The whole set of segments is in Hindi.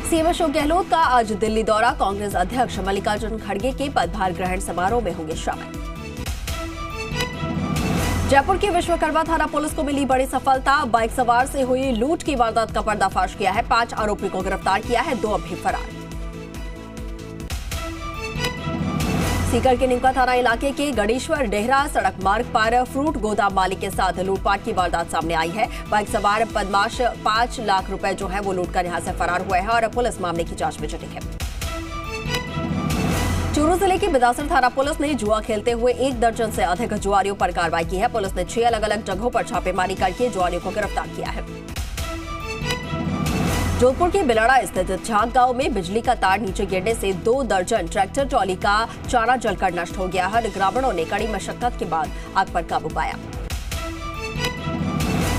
सीएम अशोक गहलोत का आज दिल्ली दौरा। कांग्रेस अध्यक्ष मल्लिकार्जुन खड़गे के पदभार ग्रहण समारोह में होंगे शामिल। जयपुर की विश्वकर्मा थाना पुलिस को मिली बड़ी सफलता। बाइक सवार से हुई लूट की वारदात का पर्दाफाश किया है। 5 आरोपियों को गिरफ्तार किया है, 2 अभी फरार। सीकर के निमका थाना इलाके के गणेश्वर डेहरा सड़क मार्ग पर फ्रूट गोदाम मालिक के साथ लूटपाट की वारदात सामने आई है। बाइक सवार बदमाश 5 लाख रुपए जो है वो लूटकर यहां से फरार हुए हैं और पुलिस मामले की जांच में जुटी है। चूरू जिले की बिदासर थाना पुलिस ने जुआ खेलते हुए 1 दर्जन से अधिक जुआरियों पर कार्रवाई की है। पुलिस ने 6 अलग अलग जगहों पर छापेमारी करके जुआरियों को गिरफ्तार किया है। जोधपुर के बिलाड़ा स्थित झांग गांव में बिजली का तार नीचे गिरने से 2 दर्जन ट्रैक्टर ट्रॉली का चारा जलकर नष्ट हो गया है। ग्रामीणों ने कड़ी मशक्कत के बाद आग पर काबू पाया।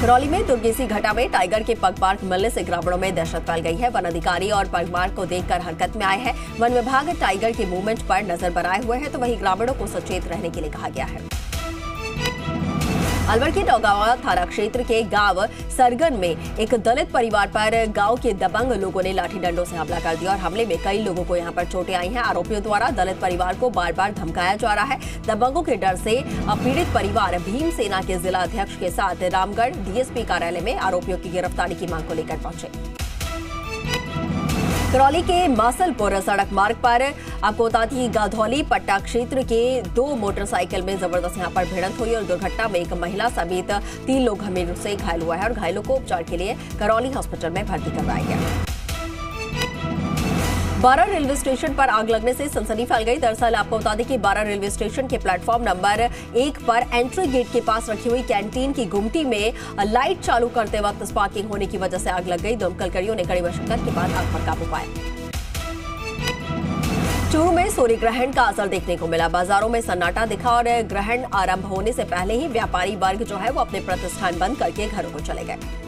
करौली में दुर्गेसी घाटा में टाइगर के पगमार्क मिलने से ग्रामीणों में दहशत फैल गई है। वन अधिकारी और पगमार्क को देखकर हरकत में आए हैं। वन विभाग टाइगर के मूवमेंट पर नजर बनाए हुए है, तो वहीं ग्रामीणों को सचेत रहने के लिए कहा गया है। अलवर के नौगांवा थाना क्षेत्र के गांव सरगन में एक दलित परिवार पर गांव के दबंग लोगों ने लाठी डंडों से हमला कर दिया और हमले में कई लोगों को यहां पर चोटें आई हैं। आरोपियों द्वारा दलित परिवार को बार बार धमकाया जा रहा है। दबंगों के डर से पीड़ित परिवार भीम सेना के जिला अध्यक्ष के साथ रामगढ़ डीएसपी कार्यालय में आरोपियों की गिरफ्तारी की मांग को लेकर पहुंचे। करौली के मासलपुर सड़क मार्ग पर अकोताती गाधौली पट्टा क्षेत्र के 2 मोटरसाइकिल में जबरदस्त यहां पर भिड़ंत हुई और दुर्घटना में एक महिला समेत 3 लोग गंभीर रूप से घायल हुए हैं और घायलों को उपचार के लिए करौली हॉस्पिटल में भर्ती करवाया गया। बारा रेलवे स्टेशन पर आग लगने से सनसनी फैल गई। दरअसल आपको बता दें कि बारा रेलवे स्टेशन के प्लेटफॉर्म नंबर 1 पर एंट्री गेट के पास रखी हुई कैंटीन की गुमटी में लाइट चालू करते वक्त स्पार्किंग होने की वजह से आग लग गई। दमकलकर्मियों ने कड़ी मशक्कत के बाद आग पर काबू पाया। चूरू में सूर्य ग्रहण का असर देखने को मिला। बाजारों में सन्नाटा दिखा और ग्रहण आरंभ होने से पहले ही व्यापारी वर्ग जो है वो अपने प्रतिष्ठान बंद करके घरों को चले गए।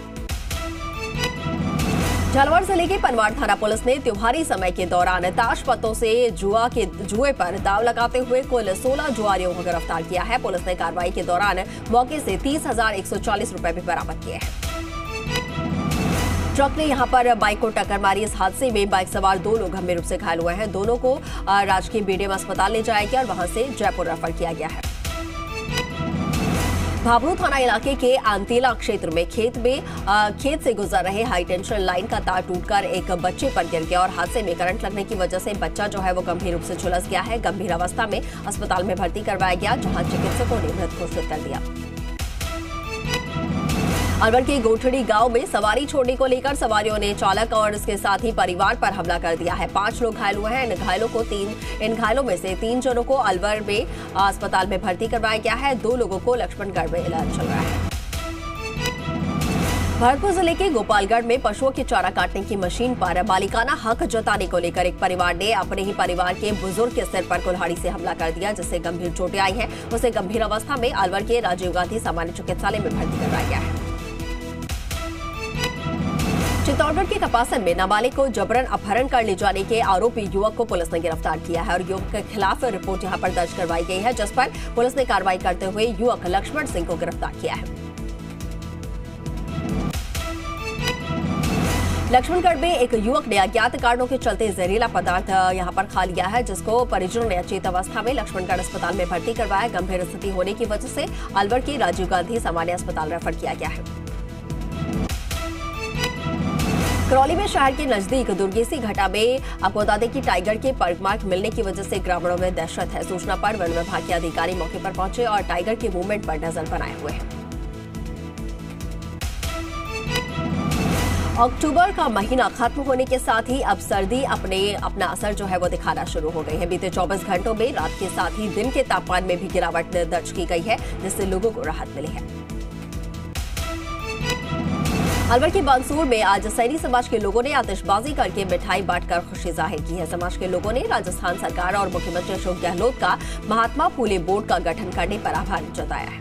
झालावाड़ जिले के पनवाड़ थाना पुलिस ने त्योहारी समय के दौरान ताश पत्तों से जुए पर दांव लगाते हुए कुल 16 जुआरियों को गिरफ्तार किया है। पुलिस ने कार्रवाई के दौरान मौके से 30,140 रुपए भी बरामद किए हैं। ट्रक ने यहां पर बाइक को टक्कर मारी। इस हादसे में बाइक सवार 2 लोग गंभीर रूप से घायल हुए हैं। दोनों को राजकीय बीडीएम अस्पताल ले जाया गया और वहां से जयपुर रेफर किया गया है। भाबरू थाना इलाके के आंतेला क्षेत्र में खेत से गुजर रहे हाई टेंशन लाइन का तार टूटकर एक बच्चे पर गिर गया और हादसे में करंट लगने की वजह से बच्चा जो है वो गंभीर रूप से झुलस गया है। गंभीर अवस्था में अस्पताल में भर्ती करवाया गया, जहां चिकित्सकों ने मृत घोषित कर दिया। अलवर के गोठड़ी गांव में सवारी छोड़ने को लेकर सवारियों ने चालक और इसके साथ ही परिवार पर हमला कर दिया है। 5 लोग घायल हुए हैं। इन घायलों में से 3 जनों को अलवर में अस्पताल में भर्ती करवाया गया है। 2 लोगों को लक्ष्मणगढ़ में इलाज चल रहा है। भरतपुर जिले के गोपालगढ़ में पशुओं के चारा काटने की मशीन पर मालिकाना हक जताने को लेकर एक परिवार ने अपने ही परिवार के बुजुर्ग के सिर पर कुल्हाड़ी से हमला कर दिया, जिससे गंभीर चोटें आई हैं। उसे गंभीर अवस्था में अलवर के राजीव गांधी सामान्य चिकित्सालय में भर्ती करवाया गया है। चित्तौड़गढ़ के कपासन में नाबालिग को जबरन अपहरण कर ले जाने के आरोपी युवक को पुलिस ने गिरफ्तार किया है और युवक के खिलाफ रिपोर्ट यहां पर दर्ज करवाई गई है, जिस पर पुलिस ने कार्रवाई करते हुए युवक लक्ष्मण सिंह को गिरफ्तार किया है। लक्ष्मणगढ़ में एक युवक ने अज्ञात कारणों के चलते जहरीला पदार्थ यहां पर खा लिया है, जिसको परिजनों ने अचेत अवस्था में लक्ष्मणगढ़ अस्पताल में भर्ती करवाया। गंभीर स्थिति होने की वजह से अलवर के राजीव गांधी सामान्य अस्पताल रेफर किया गया है। करौली में शहर के नजदीक दुर्गेसी घाटा में आपको बता दें कि टाइगर के पगमार्क मिलने की वजह से ग्रामीणों में दहशत है। सूचना पर वन विभाग के अधिकारी मौके पर पहुंचे और टाइगर के मूवमेंट पर नजर बनाए हुए हैं। अक्टूबर का महीना खत्म होने के साथ ही अब सर्दी अपना असर जो है वो दिखाना शुरू हो गई है। बीते 24 घंटों में रात के साथ ही दिन के तापमान में भी गिरावट दर्ज की गई है, जिससे लोगों को राहत मिली है। अलवर के बानसूर में आज सैनी समाज के लोगों ने आतिशबाजी करके मिठाई बांटकर खुशी जाहिर की है। समाज के लोगों ने राजस्थान सरकार और मुख्यमंत्री अशोक गहलोत का महात्मा फूले बोर्ड का गठन करने पर आभार जताया है।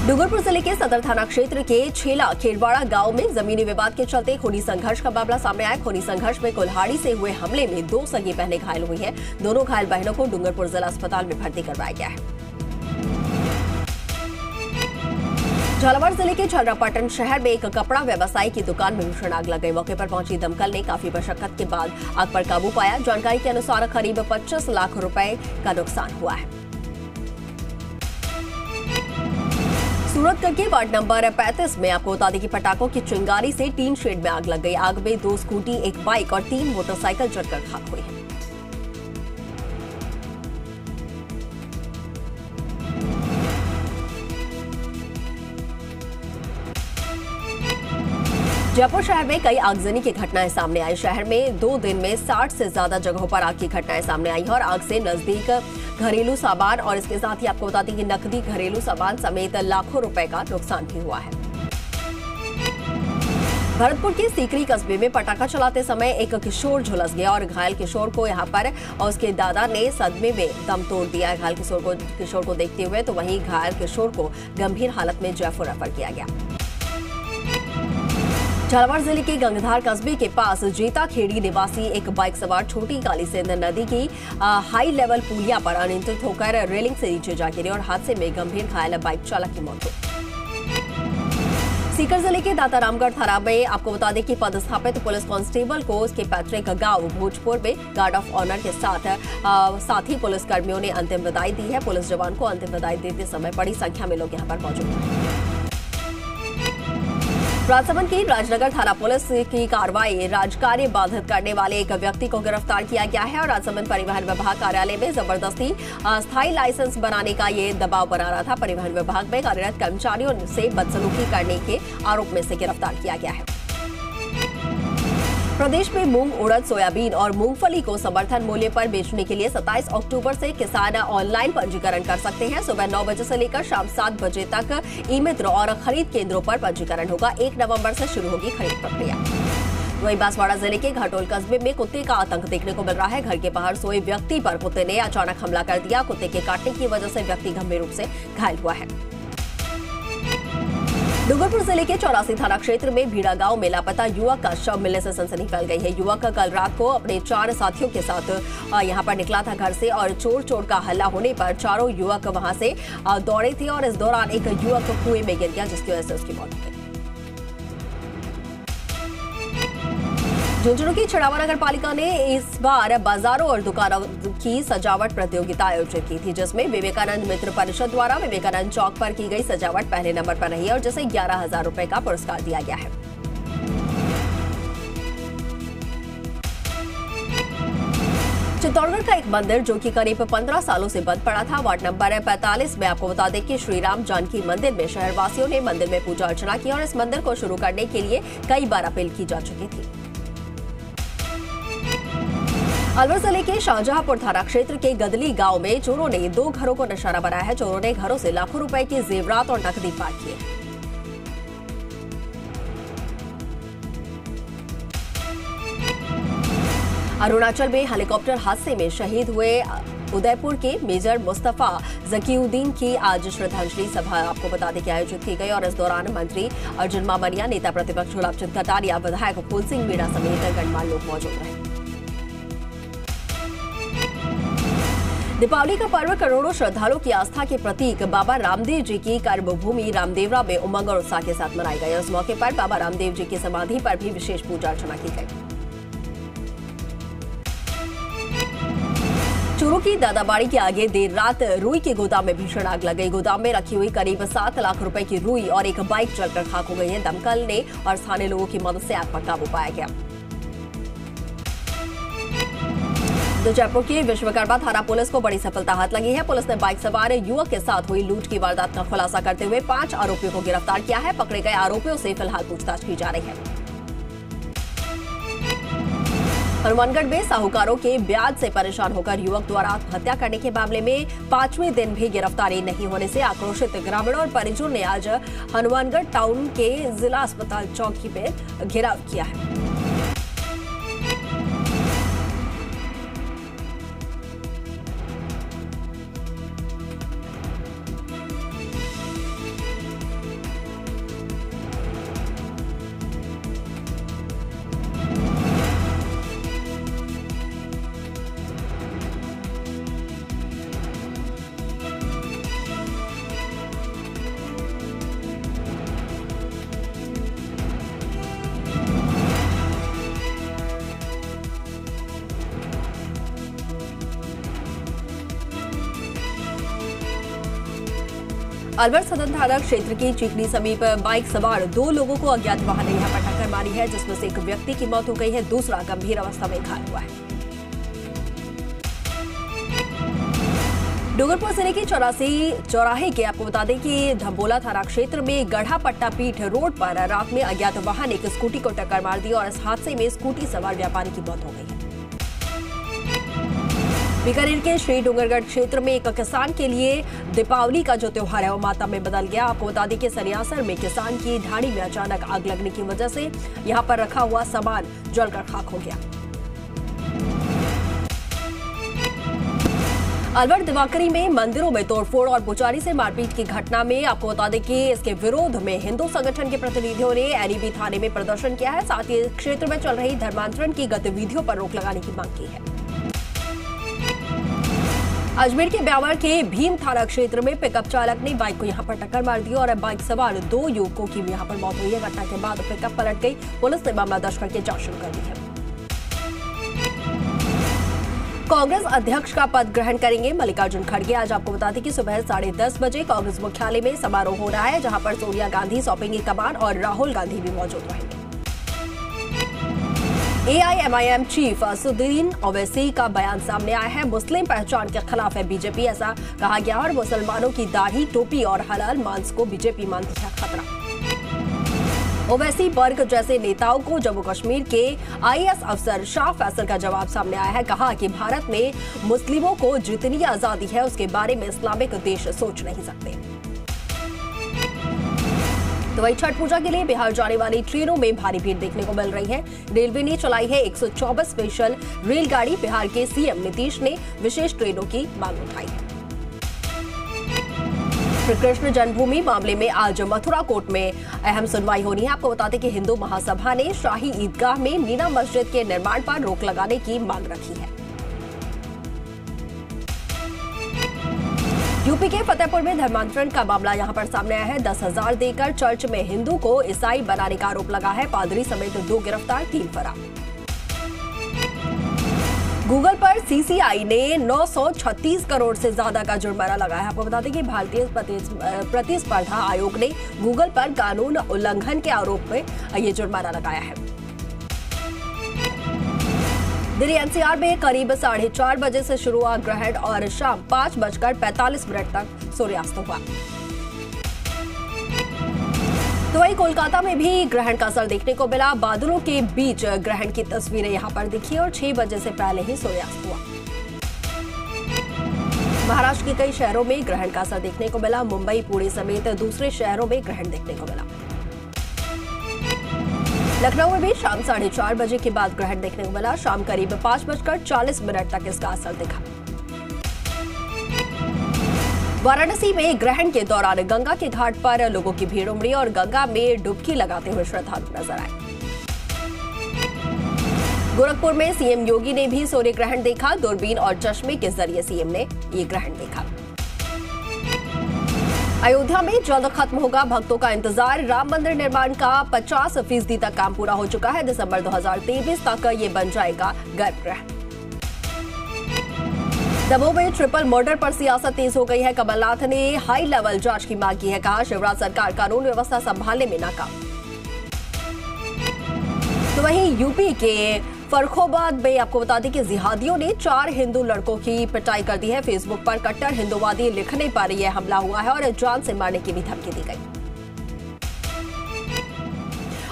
डूंगरपुर जिले के सदर थाना क्षेत्र के छेला खेड़वाड़ा गांव में जमीनी विवाद के चलते खूनी संघर्ष का मामला सामने आया। खूनी संघर्ष में कुल्हाड़ी से हुए हमले में 2 सगी बहनें घायल हुई हैं। दोनों घायल बहनों को डूंगरपुर जिला अस्पताल में भर्ती करवाया गया है। झालावाड़ जिले के झलरापाटन शहर में एक कपड़ा व्यवसायी की दुकान में भीषण आग लग गई। मौके पर पहुंची दमकल ने काफी मशक्कत के बाद आग पर काबू पाया। जानकारी के अनुसार करीब 25 लाख रुपए का नुकसान हुआ है। सूरतगढ़ के वार्ड नंबर 35 में आपको बता दें कि पटाखों की चिंगारी से टीन शेड में आग लग गई। आग में 2 स्कूटी, 1 बाइक और 3 मोटरसाइकिल जलकर खाक हुई है। जयपुर शहर में कई आगजनी की घटनाएं सामने आई। शहर में 2 दिन में 60 से ज्यादा जगहों पर आग की घटनाएं सामने आई हैं और आग से नजदीक घरेलू सामान और इसके साथ ही आपको बता दें कि नकदी, घरेलू सामान समेत लाखों रुपए का नुकसान भी हुआ है। भरतपुर के सीकरी कस्बे में पटाखा चलाते समय एक किशोर झुलस गया और घायल किशोर को यहां पर और उसके दादा ने सदमे में दम तोड़ दिया। घायल किशोर को देखते हुए तो वहीं घायल किशोर को गंभीर हालत में जयपुर रेफर किया गया। झालावाड़ जिले के गंगधार कस्बे के पास जेता खेड़ी निवासी एक बाइक सवार छोटी काली सिंध नदी की हाई लेवल पुलिया पर अनियंत्रित होकर रेलिंग से नीचे जा गिरे और हादसे में गंभीर घायल बाइक चालक की मौत हो गई। सीकर जिले के दातारामगढ़ थाना में आपको बता दें कि पदस्थापित पुलिस कांस्टेबल को उसके पैतृक गांव भोजपुर में गार्ड ऑफ ऑनर के साथ ही पुलिस कर्मियों ने अंतिम विदाई दी है। पुलिस जवान को अंतिम विदाई देते समय बड़ी संख्या में लोग यहां पर मौजूद हैं। राजसमंद की राजनगर थाना पुलिस की कार्रवाई राजकार्य बाधित करने वाले एक व्यक्ति को गिरफ्तार किया गया है और राजसमंद परिवहन विभाग कार्यालय में जबरदस्ती स्थायी लाइसेंस बनाने का ये दबाव बना रहा था। परिवहन विभाग में कार्यरत कर्मचारियों से बदसलूकी करने के आरोप में से गिरफ्तार किया गया है। प्रदेश में मूंग, उड़द, सोयाबीन और मूंगफली को समर्थन मूल्य पर बेचने के लिए 27 अक्टूबर से किसान ऑनलाइन पंजीकरण कर सकते हैं। सुबह 9 बजे से लेकर शाम 7 बजे तक ई-मित्र और खरीद केंद्रों पर पंजीकरण होगा। 1 नवंबर से शुरू होगी खरीद प्रक्रिया। वहीं बांसवाड़ा जिले के घाटोल कस्बे में कुत्ते का आतंक देखने को मिल रहा है। घर के बाहर सोए व्यक्ति पर कुत्ते ने अचानक हमला कर दिया। कुत्ते के काटने की वजह से व्यक्ति गंभीर रूप से घायल हुआ है। डूंगरपुर जिले के 84 थाना क्षेत्र में भीड़ा गांव में लापता युवक का शव मिलने से सनसनी फैल गई है। युवक कल रात को अपने 4 साथियों के साथ यहां पर निकला था घर से और चोर का हल्ला होने पर चारों युवक वहां से दौड़े थे और इस दौरान एक युवक कुएं में गिर गया जिसकी वजह से उसकी मौत हो गई। झुंझुनू की छिड़ावा नगर पालिका ने इस बार बाजारों और दुकानों की सजावट प्रतियोगिता आयोजित की थी जिसमें विवेकानंद मित्र परिषद द्वारा विवेकानंद चौक पर की गई सजावट पहले नंबर पर रही और जिसे 11,000 रुपए का पुरस्कार दिया गया है। चित्तौड़गढ़ का एक मंदिर जो कि करीब 15 सालों से बंद पड़ा था। वार्ड नंबर 45 में आपको बता दें कि श्री राम जानकी मंदिर में शहरवासियों ने मंदिर में पूजा अर्चना की और इस मंदिर को शुरू करने के लिए कई बार अपील की जा चुकी थी। अलवर जिले के शाहजहांपुर थाना क्षेत्र के गदली गांव में चोरों ने 2 घरों को निशाना बनाया है। चोरों ने घरों से लाखों रुपए के जेवरात और नकदी पार किए हैं। अरुणाचल में हेलीकॉप्टर हादसे में शहीद हुए उदयपुर के मेजर मुस्तफा जकीउद्दीन की आज श्रद्धांजलि सभा आपको बता दें कि आयोजित की गई और इस दौरान मंत्री अर्जुन मामनिया, नेता प्रतिपक्ष गुलाब चंद कटारिया, विधायक फूल सिंह मीणा समेत गणमान्य लोग मौजूद रहे। दीपावली का पर्व करोड़ों श्रद्धालुओं की आस्था के प्रतीक बाबा रामदेव जी की कर्मभूमि रामदेवरा में उमंग और उत्साह के साथ मनाई गई। इस मौके पर बाबा रामदेव जी की समाधि पर भी विशेष पूजा अर्चना की गई। चूरू की दादाबाड़ी के आगे देर रात रुई के गोदाम में भीषण आग लग गई। गोदाम में रखी हुई करीब 7 लाख रुपए की रुई और एक बाइक जलकर खाक हो गई है। दमकल ने और स्थानीय लोगों की मदद से आग पर काबू पाया गया। जयपुर की विश्वकर्मा थाना पुलिस को बड़ी सफलता हाथ लगी है। पुलिस ने बाइक सवार युवक के साथ हुई लूट की वारदात का खुलासा करते हुए 5 आरोपियों को गिरफ्तार किया है। पकड़े गए आरोपियों से फिलहाल पूछताछ की जा रही है। हनुमानगढ़ में साहूकारों के ब्याज से परेशान होकर युवक द्वारा आत्महत्या करने के मामले में 5वें दिन भी गिरफ्तारी नहीं होने से आक्रोशित ग्रामीणों और परिजनों ने आज हनुमानगढ़ टाउन के जिला अस्पताल चौकी में घेराव किया है। अलवर सदर थाना क्षेत्र की चिकनी समीप बाइक सवार 2 लोगों को अज्ञात वाहन ने यहां पर टक्कर मारी है, जिसमें से एक व्यक्ति की मौत हो गई है, दूसरा गंभीर अवस्था में घायल हुआ है। डूंगरपुर जिले के चौराहे के आपको बता दें कि धम्बोला थाना क्षेत्र में गढ़ा पट्टा पीठ रोड पर रात में अज्ञात वाहन एक स्कूटी को टक्कर मार दी और इस हादसे में स्कूटी सवार व्यापारी की मौत हो गई है। बीकानेर के श्री डूंगरगढ़ क्षेत्र में एक किसान के लिए दीपावली का जो त्योहार है वो मातम में बदल गया। आपको बता दें कि सरियासर में किसान की ढाणी में अचानक आग लगने की वजह से यहां पर रखा हुआ सामान जलकर खाक हो गया। अलवर दिवाकरी में मंदिरों में तोड़फोड़ और पुजारी से मारपीट की घटना में आपको बता दें कि इसके विरोध में हिंदू संगठन के प्रतिनिधियों ने एनईबी थाने में प्रदर्शन किया है, साथ ही क्षेत्र में चल रही धर्मांतरण की गतिविधियों पर रोक लगाने की मांग की है। अजमेर के ब्यावर के भीम थाना क्षेत्र में पिकअप चालक ने बाइक को यहां पर टक्कर मार दी और बाइक सवार 2 युवकों की यहां पर मौत हुई है। घटना के बाद पिकअप पलट गई। पुलिस ने मामला दर्ज करके जांच शुरू कर दी है। कांग्रेस अध्यक्ष का पद ग्रहण करेंगे मल्लिकार्जुन खड़गे। आज आपको बता दें कि सुबह 10:30 बजे कांग्रेस मुख्यालय में समारोह हो रहा है, जहां पर सोनिया गांधी सौंपेंगी कमान और राहुल गांधी भी मौजूद रहेंगे। एआईएमआईएम चीफ असदुद्दीन ओवैसी का बयान सामने आया है। मुस्लिम पहचान के खिलाफ है बीजेपी, ऐसा कहा गया और मुसलमानों की दाढ़ी, टोपी और हलाल मांस को बीजेपी मानती है खतरा। ओवैसी वर्ग जैसे नेताओं को जम्मू कश्मीर के आईएएस अफसर शाह फैसल का जवाब सामने आया है। कहा कि भारत में मुस्लिमों को जितनी आजादी है उसके बारे में इस्लामिक देश सोच नहीं सकते। तो वही छठ पूजा के लिए बिहार जाने वाली ट्रेनों में भारी भीड़ देखने को मिल रही है। रेलवे ने चलाई है 124 स्पेशल रेलगाड़ी। बिहार के सीएम नीतीश ने विशेष ट्रेनों की मांग उठाई है। श्री कृष्ण जन्मभूमि मामले में आज मथुरा कोर्ट में अहम सुनवाई होनी है। आपको बता दें कि हिंदू महासभा ने शाही ईदगाह में मीना मस्जिद के निर्माण पर रोक लगाने की मांग रखी है। यूपी के फतेहपुर में धर्मांतरण का मामला यहां पर सामने आया है। 10,000 देकर चर्च में हिंदू को ईसाई बनाने का आरोप लगा है। पादरी समेत 2 गिरफ्तार, 3 फरार। गूगल पर सीसीआई ने 936 करोड़ से ज्यादा का जुर्माना लगाया है। आपको बता दें कि भारतीय प्रतिस्पर्धा आयोग ने गूगल पर कानून उल्लंघन के आरोप में ये जुर्माना लगाया है। दिल्ली एनसीआर में करीब 4:30 बजे से शुरू हुआ ग्रहण और शाम 5:45 तक सूर्यास्त हुआ। तो वहीं कोलकाता में भी ग्रहण का असर देखने को मिला। बादलों के बीच ग्रहण की तस्वीरें यहां पर दिखी और 6 बजे से पहले ही सूर्यास्त हुआ। महाराष्ट्र के कई शहरों में ग्रहण का असर देखने को मिला। मुंबई, पुणे समेत दूसरे शहरों में ग्रहण देखने को मिला। लखनऊ में भी शाम 4:30 बजे के बाद ग्रहण देखने को मिला। शाम करीब 5:40 तक इसका असर दिखा। वाराणसी में ग्रहण के दौरान गंगा के घाट पर लोगों की भीड़ उमड़ी और गंगा में डुबकी लगाते हुए श्रद्धालु नजर आए। गोरखपुर में सीएम योगी ने भी सूर्य ग्रहण देखा। दूरबीन और चश्मे के जरिए सीएम ने ये ग्रहण देखा। अयोध्या में जल्द खत्म होगा भक्तों का इंतजार। राम मंदिर निर्माण का 50% तक काम पूरा हो चुका है। दिसंबर 2023 तक ये बन जाएगा गर्भगृह। दमोह में ट्रिपल मर्डर पर सियासत तेज हो गई है। कमलनाथ ने हाई लेवल जांच की मांग की है। कहा शिवराज सरकार कानून व्यवस्था संभालने में नाकाम। तो वहीं यूपी के फर्रुखाबाद में आपको बता दें कि जिहादियों ने 4 हिंदू लड़कों की पिटाई कर दी है। फेसबुक पर कट्टर हिंदुवादी लिखने पर यह हमला हुआ है और जान से मारने की भी धमकी दी गई।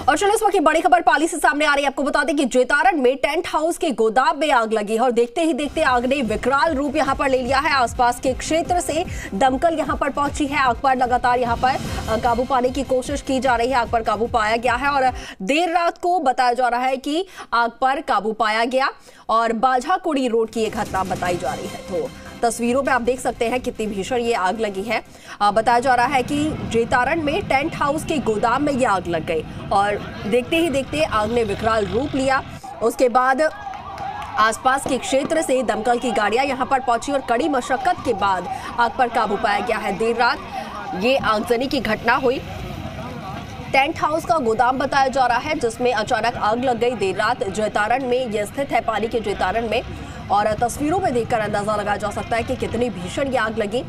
और चलो इस वक्त की बड़ी खबर पाली से सामने आ रही है। आपको बता दें कि जेतारण में टेंट हाउस के गोदाम में आग लगी है और देखते ही देखते आग ने विकराल रूप यहां पर ले लिया है। आसपास के क्षेत्र से दमकल यहां पर पहुंची है। आग पर लगातार यहां पर काबू पाने की कोशिश की जा रही है। आग पर काबू पाया गया है और देर रात को बताया जा रहा है कि आग पर काबू पाया गया और बाझाकुड़ी रोड की एक घटना बताई जा रही है। तो तस्वीरों में आप देख सकते हैं कितनी भीषण ये आग लगी है। बताया जा रहा है कि जेतारण में टेंट हाउस के गोदाम में ये आग लग गई और देखते ही देखते आग ने विकराल रूप लिया। उसके बाद आसपास के क्षेत्र से दमकल की गाड़ियां यहां पर पहुंची और कड़ी मशक्कत के बाद आग पर काबू पाया गया है। देर रात ये आगजनी की घटना हुई। टेंट हाउस का गोदाम बताया जा रहा है जिसमें अचानक आग लग गई। देर रात जेतारण में यह स्थित है, पाली के जेतारण में, और तस्वीरों में देखकर अंदाजा लगाया जा सकता है कि कितनी भीषण ये आग लगी।